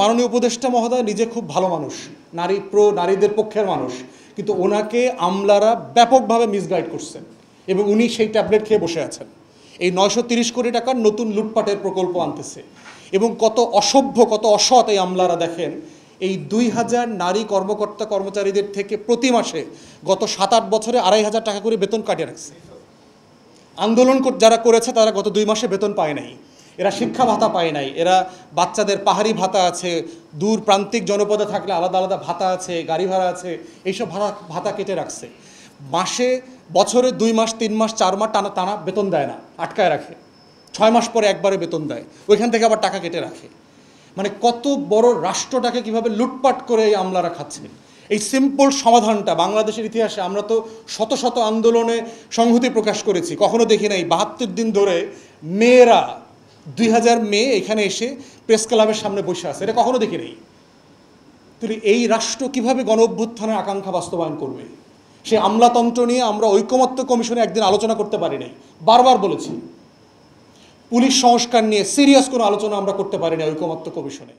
মাননীয় উপদেষ্টা মহোদয় নিজে খুব ভালো মানুষ, নারীদের পক্ষের মানুষ, কিন্তু ওনাকে আমলারা ব্যাপকভাবে মিসগাইড করছেন এবং উনি সেই ট্যাবলেট খেয়ে বসে আছেন। এই 930 কোটি টাকার নতুন লুটপাটের প্রকল্প আনতেছে এবং কত অসভ্য, কত অসৎ এই আমলারা। দেখেন, এই 2000 নারী কর্মকর্তা কর্মচারীদের থেকে প্রতি মাসে গত 7-8 বছরে 2500 টাকা করে বেতন কাটিয়ে রাখছে। আন্দোলন যারা করেছে তারা গত 2 মাসে বেতন পায় নাই, এরা শিক্ষা ভাতা পায় নাই, এরা বাচ্চাদের পাহাড়ি ভাতা আছে, দূর প্রান্তিক জনপদে থাকলে আলাদা আলাদা ভাতা আছে, গাড়ি ভাড়া আছে, এইসব ভাতা কেটে রাখছে। বছরে 2 মাস 3 মাস 4 মাস টানা বেতন দেয় না, আটকায় রাখে। 6 মাস পরে একবারে বেতন দেয়, ওইখান থেকে আবার টাকা কেটে রাখে। মানে কত বড় রাষ্ট্রটাকে কিভাবে লুটপাট করে এই আমলারা খাচ্ছে। এই সিম্পল সমাধানটা বাংলাদেশের ইতিহাসে আমরা তো শত শত আন্দোলনে সংহতি প্রকাশ করেছি, কখনো দেখি নাই 72 দিন ধরে মেয়েরা 2000 মেয়ে এখানে এসে প্রেস ক্লাবের সামনে বসে আছে, এটা কখনো দেখি নাই। তাহলে এই রাষ্ট্র কিভাবে গণ অভ্যুত্থানের আকাঙ্ক্ষা বাস্তবায়ন করবে? সে আমলাতন্ত্র নিয়ে আমরা ঐকমত্য কমিশনে একদিন আলোচনা করতে পারি নাই, বারবার বলেছি। পুলিশ সংস্কার নিয়ে সিরিয়াস কোনো আলোচনা আমরা করতে পারি না ঐকমত্য কমিশনে।